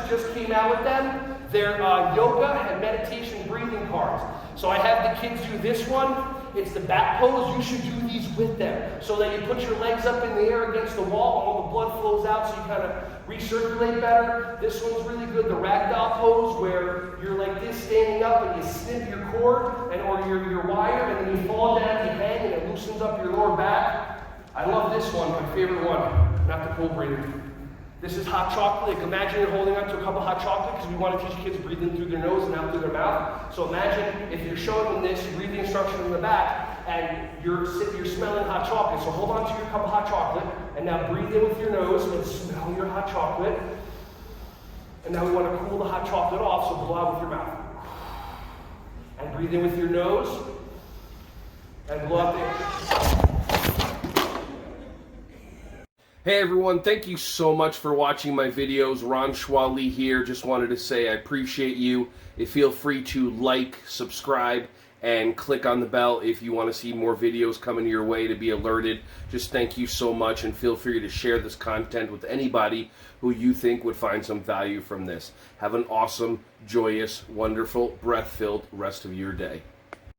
just came out with them. They're yoga and meditation breathing cards. So I have the kids do this one. It's the back pose. You should do these with them so that you put your legs up in the air against the wall and all the blood flows out so you kind of recirculate better. This one's really good, the ragdoll pose, where you're like this standing up and you snip your cord or your wire and then you fall down, you hang, and it loosens up your lower back. I love this one, my favorite one, not the cold breathing. This is hot chocolate. Like imagine you're holding on to a cup of hot chocolate because we want to teach kids breathing through their nose and out through their mouth. So imagine if you're showing them this, you read the instructions in the back, and you're smelling hot chocolate. So hold on to your cup of hot chocolate, and now breathe in with your nose and smell your hot chocolate. And now we want to cool the hot chocolate off, so blow out with your mouth. And breathe in with your nose, and blow out the Hey everyone, thank you so much for watching my videos. Ron Schwally here. Just wanted to say I appreciate you. Feel free to like, subscribe, and click on the bell if you want to see more videos coming your way to be alerted. Just thank you so much, and feel free to share this content with anybody who you think would find some value from this. Have an awesome, joyous, wonderful, breath-filled rest of your day.